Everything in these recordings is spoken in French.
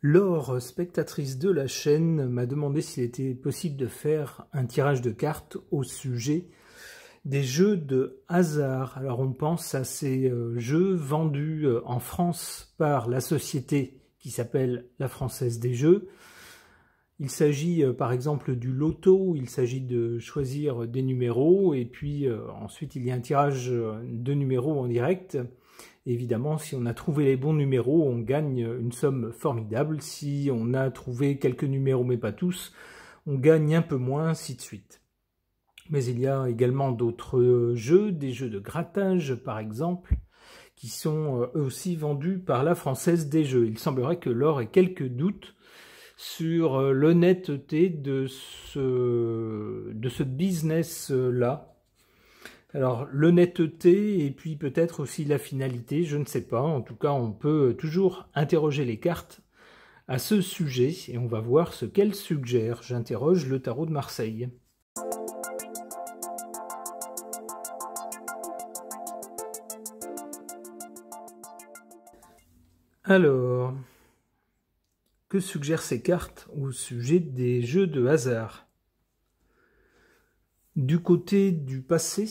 Laure, spectatrice de la chaîne, m'a demandé s'il était possible de faire un tirage de cartes au sujet des jeux de hasard. Alors on pense à ces jeux vendus en France par la société qui s'appelle la Française des Jeux. Il s'agit par exemple du loto, il s'agit de choisir des numéros et puis ensuite il y a un tirage de numéros en direct. Évidemment, si on a trouvé les bons numéros, on gagne une somme formidable. Si on a trouvé quelques numéros, mais pas tous, on gagne un peu moins, ainsi de suite. Mais il y a également d'autres jeux, des jeux de grattage par exemple, qui sont eux aussi vendus par la Française des Jeux. Il semblerait que Laure ait quelques doutes sur l'honnêteté de ce business-là. Alors, l'honnêteté et puis peut-être aussi la finalité, je ne sais pas. En tout cas, on peut toujours interroger les cartes à ce sujet et on va voir ce qu'elles suggèrent. J'interroge le tarot de Marseille. Alors, que suggèrent ces cartes au sujet des jeux de hasard? Du côté du passé,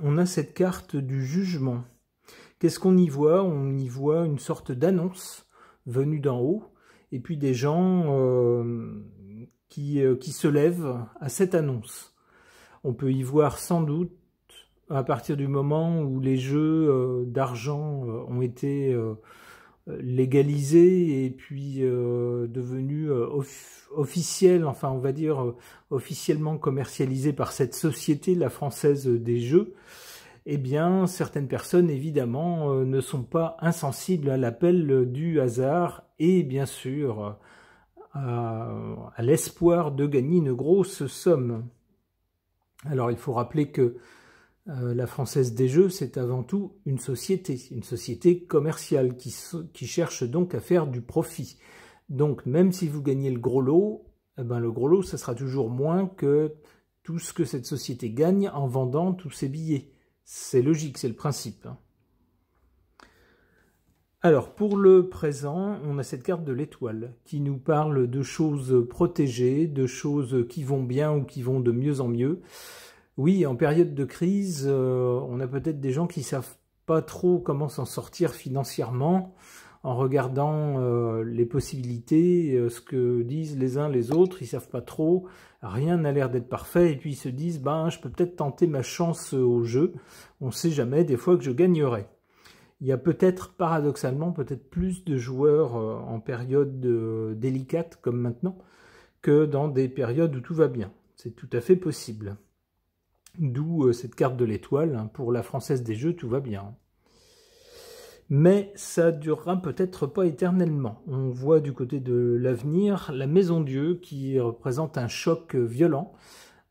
on a cette carte du jugement. Qu'est-ce qu'on y voit? On y voit une sorte d'annonce venue d'en haut, et puis des gens qui se lèvent à cette annonce. On peut y voir sans doute, à partir du moment où les jeux d'argent ont été légalisés et puis devenus officiels, enfin on va dire officiellement commercialisés par cette société, la Française des Jeux, eh bien certaines personnes évidemment ne sont pas insensibles à l'appel du hasard et bien sûr à l'espoir de gagner une grosse somme. Alors il faut rappeler que la Française des Jeux, c'est avant tout une société commerciale qui cherche donc à faire du profit. Donc même si vous gagnez le gros lot, eh ben, le gros lot, ça sera toujours moins que tout ce que cette société gagne en vendant tous ses billets. C'est logique, c'est le principe. Alors pour le présent, on a cette carte de l'étoile qui nous parle de choses protégées, de choses qui vont bien ou qui vont de mieux en mieux. Oui, en période de crise, on a peut-être des gens qui ne savent pas trop comment s'en sortir financièrement en regardant les possibilités, ce que disent les uns les autres, ils ne savent pas trop, rien n'a l'air d'être parfait, et puis ils se disent « ben, je peux peut-être tenter ma chance au jeu, on ne sait jamais, des fois que je gagnerai ». Il y a peut-être, paradoxalement, peut-être plus de joueurs en période délicate, comme maintenant, que dans des périodes où tout va bien. C'est tout à fait possible. D'où cette carte de l'étoile, pour la Française des Jeux, tout va bien. Mais ça durera peut-être pas éternellement. On voit du côté de l'avenir la Maison Dieu qui représente un choc violent.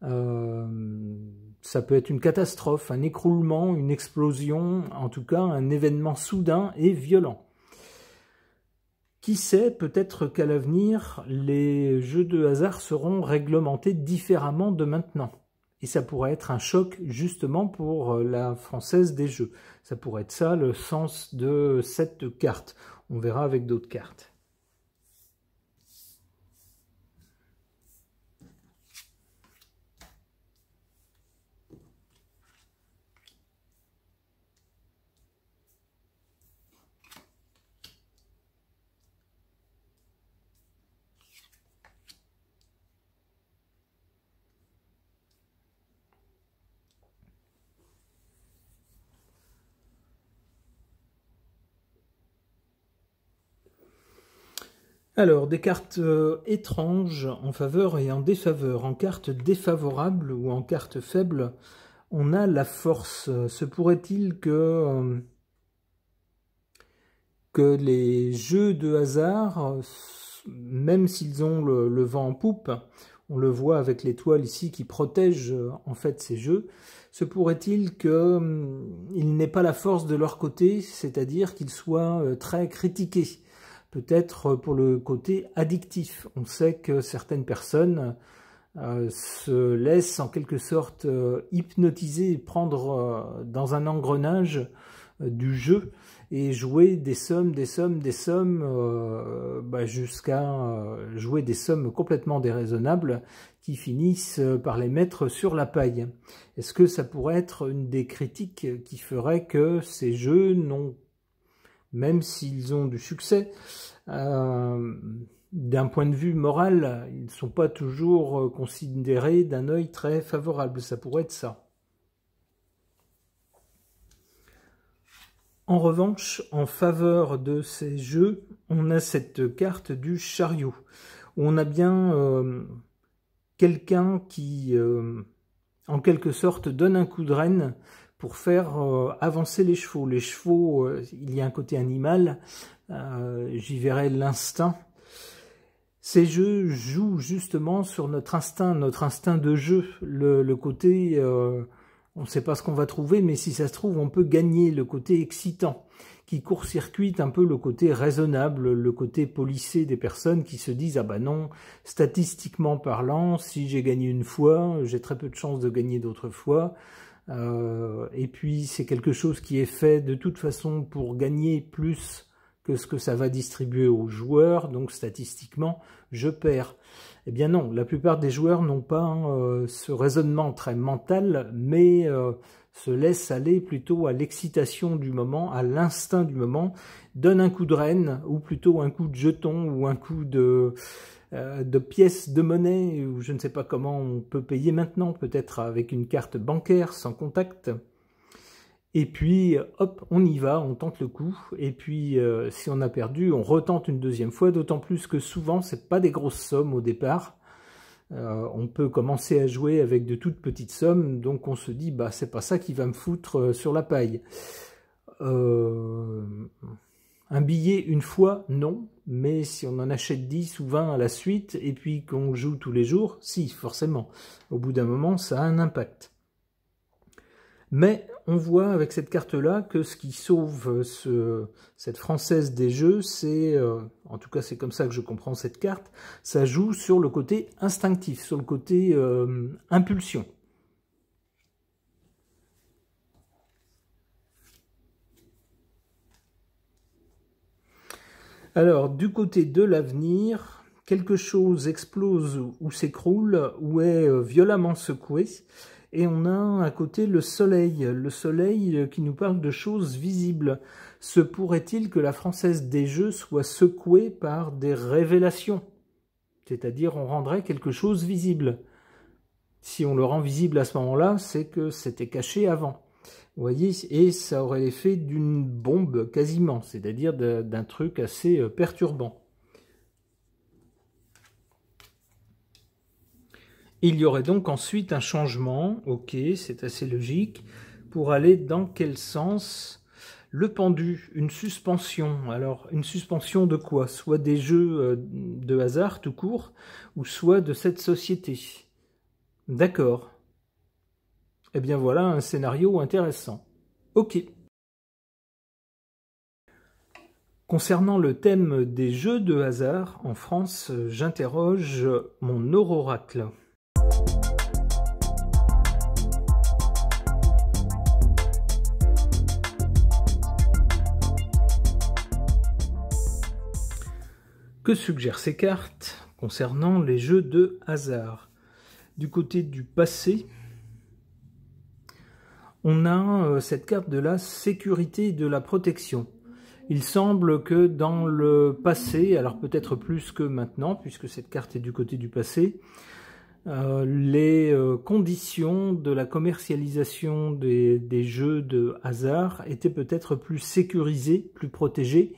Ça peut être une catastrophe, un écroulement, une explosion, en tout cas un événement soudain et violent. Qui sait, peut-être qu'à l'avenir, les jeux de hasard seront réglementés différemment de maintenant. Et ça pourrait être un choc justement pour la Française des Jeux. Ça pourrait être ça le sens de cette carte. On verra avec d'autres cartes. Alors, des cartes étranges en faveur et en défaveur. En carte défavorable ou en carte faible, on a la force. Se pourrait-il que les jeux de hasard, même s'ils ont le vent en poupe, on le voit avec l'étoile ici qui protège en fait ces jeux, se pourrait-il qu'ils n'aient pas la force de leur côté, c'est-à-dire qu'ils soient très critiqués? Peut-être pour le côté addictif. On sait que certaines personnes se laisse en quelque sorte hypnotiser, prendre dans un engrenage du jeu et jouer des sommes, jusqu'à jouer des sommes complètement déraisonnables qui finissent par les mettre sur la paille. Est-ce que ça pourrait être une des critiques qui ferait que ces jeux n'ont, même s'ils ont du succès, d'un point de vue moral, ils ne sont pas toujours considérés d'un œil très favorable? Ça pourrait être ça. En revanche, en faveur de ces jeux, on a cette carte du chariot, où on a bien quelqu'un qui, en quelque sorte, donne un coup de rêne pour faire avancer les chevaux. Les chevaux, il y a un côté animal, j'y verrais l'instinct. Ces jeux jouent justement sur notre instinct de jeu, le côté... on ne sait pas ce qu'on va trouver, mais si ça se trouve, on peut gagner, le côté excitant, qui court-circuite un peu le côté raisonnable, le côté policé des personnes qui se disent « Ah ben non, statistiquement parlant, si j'ai gagné une fois, j'ai très peu de chances de gagner d'autres fois. Et puis c'est quelque chose qui est fait de toute façon pour gagner plus que ce que ça va distribuer aux joueurs, donc statistiquement, je perds. » Eh bien non, la plupart des joueurs n'ont pas ce raisonnement très mental, mais se laissent aller plutôt à l'excitation du moment, à l'instinct du moment, donnent un coup de rêne, ou plutôt un coup de jeton, ou un coup de pièces de monnaie, ou je ne sais pas comment on peut payer maintenant, peut-être avec une carte bancaire sans contact. Et puis, hop, on y va, on tente le coup, et puis si on a perdu, on retente une deuxième fois, d'autant plus que souvent, c'est pas des grosses sommes au départ. On peut commencer à jouer avec de toutes petites sommes, donc on se dit, bah c'est pas ça qui va me foutre sur la paille. Un billet une fois, non, mais si on en achète 10 ou 20 à la suite, et puis qu'on joue tous les jours, si, forcément. Au bout d'un moment, ça a un impact. Mais on voit avec cette carte-là que ce qui sauve cette française des jeux, c'est, en tout cas c'est comme ça que je comprends cette carte, ça joue sur le côté instinctif, sur le côté impulsion. Alors, du côté de l'avenir, quelque chose explose ou s'écroule ou est violemment secoué. Et on a à côté le soleil qui nous parle de choses visibles. Se pourrait-il que la Française des Jeux soit secouée par des révélations? C'est-à-dire on rendrait quelque chose visible. Si on le rend visible à ce moment-là, c'est que c'était caché avant. Vous voyez, et ça aurait l'effet d'une bombe quasiment, c'est-à-dire d'un truc assez perturbant. Il y aurait donc ensuite un changement, ok, c'est assez logique, pour aller dans quel sens? Le pendu, une suspension. Alors, une suspension de quoi? Soit des jeux de hasard tout court, ou soit de cette société. D'accord. Eh bien voilà un scénario intéressant. Ok. Concernant le thème des jeux de hasard, en France, j'interroge mon oracle. Que suggèrent ces cartes concernant les jeux de hasard? Du côté du passé, on a cette carte de la sécurité et de la protection. Il semble que dans le passé, alors peut-être plus que maintenant, puisque cette carte est du côté du passé, les conditions de la commercialisation des jeux de hasard étaient peut-être plus sécurisées, plus protégées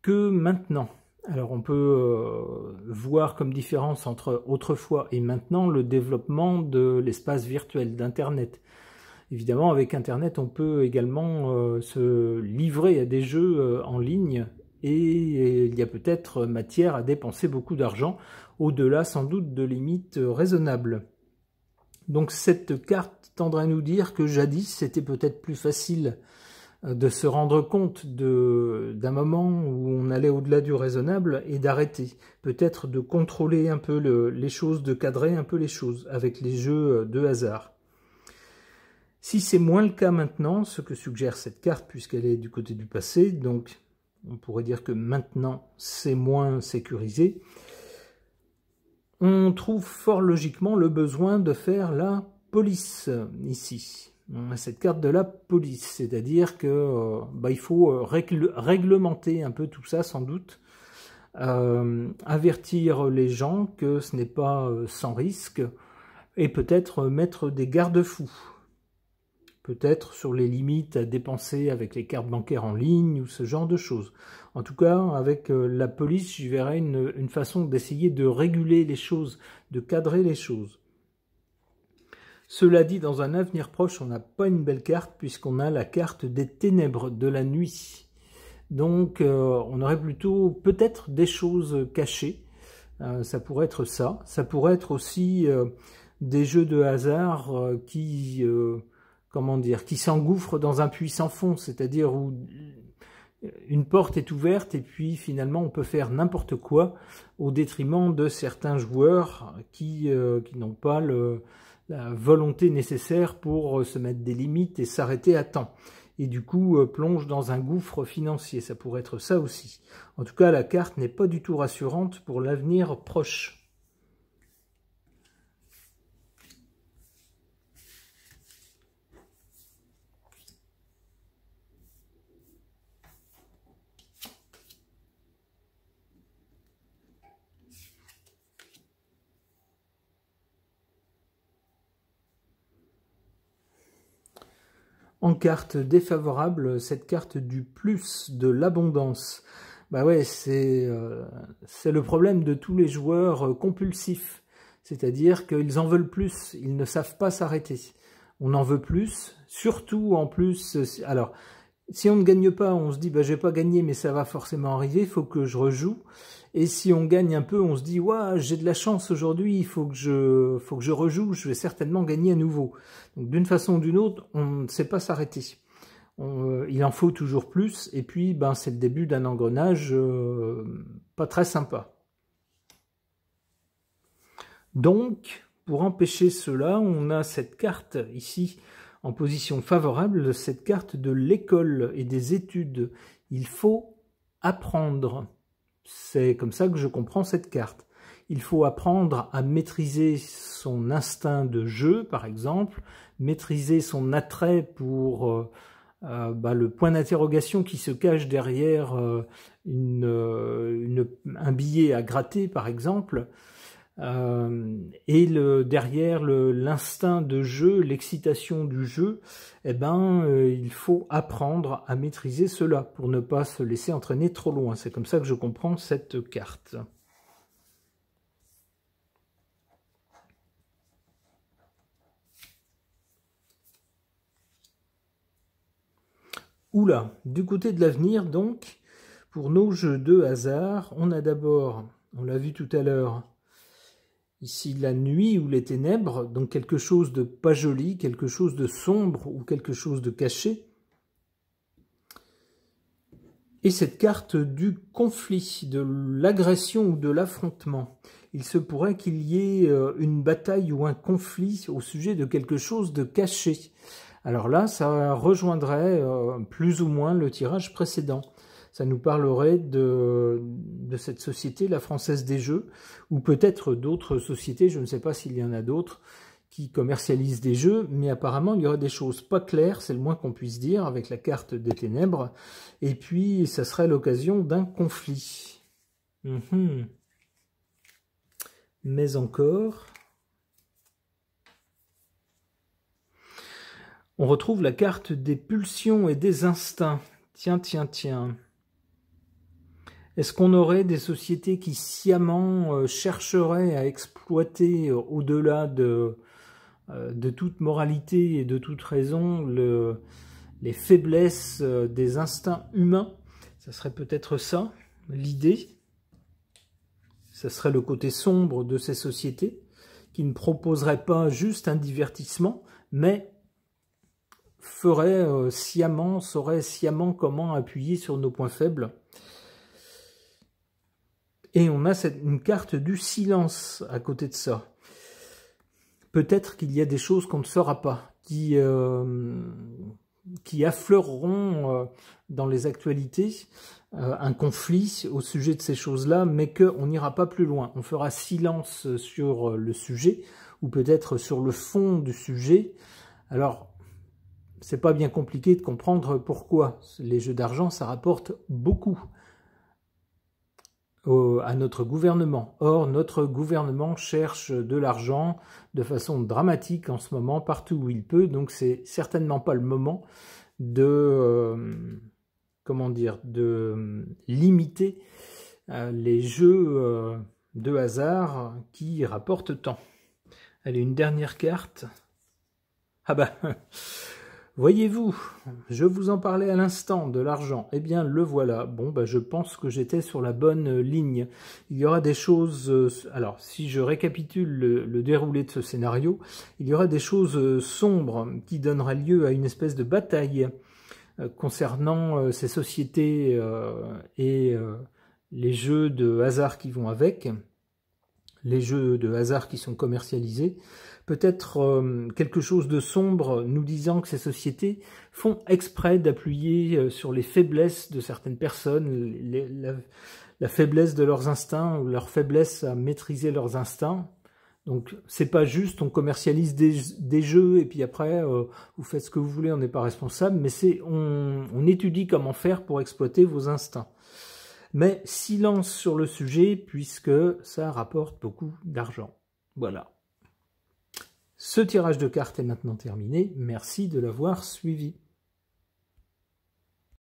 que maintenant. Alors on peut voir comme différence entre autrefois et maintenant le développement de l'espace virtuel, d'Internet. Évidemment, avec Internet, on peut également se livrer à des jeux en ligne et il y a peut-être matière à dépenser beaucoup d'argent, au-delà sans doute de limites raisonnables. Donc cette carte tendrait à nous dire que jadis, c'était peut-être plus facile de se rendre compte d'un moment où on allait au-delà du raisonnable et d'arrêter. Peut-être de contrôler un peu les choses, de cadrer un peu les choses avec les jeux de hasard. Si c'est moins le cas maintenant, ce que suggère cette carte, puisqu'elle est du côté du passé, donc on pourrait dire que maintenant c'est moins sécurisé, on trouve fort logiquement le besoin de faire la police ici. On a cette carte de la police, c'est-à-dire que il faut réglementer un peu tout ça sans doute, avertir les gens que ce n'est pas sans risque, et peut-être mettre des garde-fous. Peut-être sur les limites à dépenser avec les cartes bancaires en ligne ou ce genre de choses. En tout cas, avec la police, j'y verrais une façon d'essayer de réguler les choses, de cadrer les choses. Cela dit, dans un avenir proche, on n'a pas une belle carte puisqu'on a la carte des ténèbres de la nuit. Donc, on aurait plutôt peut-être des choses cachées. Ça pourrait être ça. Ça pourrait être aussi des jeux de hasard qui s'engouffrent dans un puits sans fond, c'est-à-dire où une porte est ouverte et puis finalement on peut faire n'importe quoi au détriment de certains joueurs qui n'ont pas la volonté nécessaire pour se mettre des limites et s'arrêter à temps. Et du coup plonge dans un gouffre financier, ça pourrait être ça aussi. En tout cas, la carte n'est pas du tout rassurante pour l'avenir proche. En carte défavorable, cette carte du plus de l'abondance. Bah ouais, c'est le problème de tous les joueurs compulsifs. C'est-à-dire qu'ils en veulent plus, ils ne savent pas s'arrêter. On en veut plus, surtout en plus... Alors, si on ne gagne pas, on se dit bah, « je vais pas gagner, mais ça va forcément arriver, il faut que je rejoue ». Et si on gagne un peu, on se dit « ouais, j'ai de la chance aujourd'hui, il faut que je rejoue, je vais certainement gagner à nouveau ». Donc d'une façon ou d'une autre, on ne sait pas s'arrêter. Il en faut toujours plus, et puis c'est le début d'un engrenage pas très sympa. Donc, pour empêcher cela, on a cette carte ici en position favorable, cette carte de l'école et des études. Il faut apprendre. C'est comme ça que je comprends cette carte. Il faut apprendre à maîtriser son instinct de jeu, par exemple, maîtriser son attrait pour le point d'interrogation qui se cache derrière un billet à gratter, par exemple, et derrière l'instinct de jeu, l'excitation du jeu, il faut apprendre à maîtriser cela pour ne pas se laisser entraîner trop loin. C'est comme ça que je comprends cette carte. Oula, du côté de l'avenir, donc, pour nos jeux de hasard, on a d'abord, on l'a vu tout à l'heure, ici la nuit ou les ténèbres, donc quelque chose de pas joli, quelque chose de sombre ou quelque chose de caché. Et cette carte du conflit, de l'agression ou de l'affrontement. Il se pourrait qu'il y ait une bataille ou un conflit au sujet de quelque chose de caché. Alors là, ça rejoindrait plus ou moins le tirage précédent. Ça nous parlerait de cette société, la Française des Jeux, ou peut-être d'autres sociétés, je ne sais pas s'il y en a d'autres, qui commercialisent des jeux, mais apparemment il y aurait des choses pas claires, c'est le moins qu'on puisse dire, avec la carte des ténèbres, et puis ça serait l'occasion d'un conflit. Mais encore... On retrouve la carte des pulsions et des instincts. Tiens, tiens, tiens. Est-ce qu'on aurait des sociétés qui sciemment chercheraient à exploiter au-delà de toute moralité et de toute raison les faiblesses des instincts humains? Ça serait peut-être ça, l'idée. Ça serait le côté sombre de ces sociétés qui ne proposeraient pas juste un divertissement, mais saurait sciemment comment appuyer sur nos points faibles. Et on a une carte du silence à côté de ça. Peut-être qu'il y a des choses qu'on ne saura pas, qui affleureront dans les actualités, un conflit au sujet de ces choses-là, mais qu'on n'ira pas plus loin. On fera silence sur le sujet, ou peut-être sur le fond du sujet. Alors, c'est pas bien compliqué de comprendre pourquoi. Les jeux d'argent, ça rapporte beaucoup à notre gouvernement. Or, notre gouvernement cherche de l'argent de façon dramatique en ce moment, partout où il peut, donc c'est certainement pas le moment de, de limiter les jeux de hasard qui rapportent tant. Allez, une dernière carte. Ah bah, voyez-vous, je vous en parlais à l'instant de l'argent. Eh bien, le voilà. Bon, bah, je pense que j'étais sur la bonne ligne. Il y aura des choses... alors, si je récapitule le déroulé de ce scénario, il y aura des choses sombres qui donnera lieu à une espèce de bataille concernant ces sociétés et les jeux de hasard qui vont avec, les jeux de hasard qui sont commercialisés. Peut-être quelque chose de sombre nous disant que ces sociétés font exprès d'appuyer sur les faiblesses de certaines personnes, la faiblesse de leurs instincts, ou leur faiblesse à maîtriser leurs instincts. Donc c'est pas juste on commercialise des jeux et puis après vous faites ce que vous voulez, on n'est pas responsable, mais c'est on étudie comment faire pour exploiter vos instincts. Mais silence sur le sujet puisque ça rapporte beaucoup d'argent. Voilà. Ce tirage de cartes est maintenant terminé. Merci de l'avoir suivi.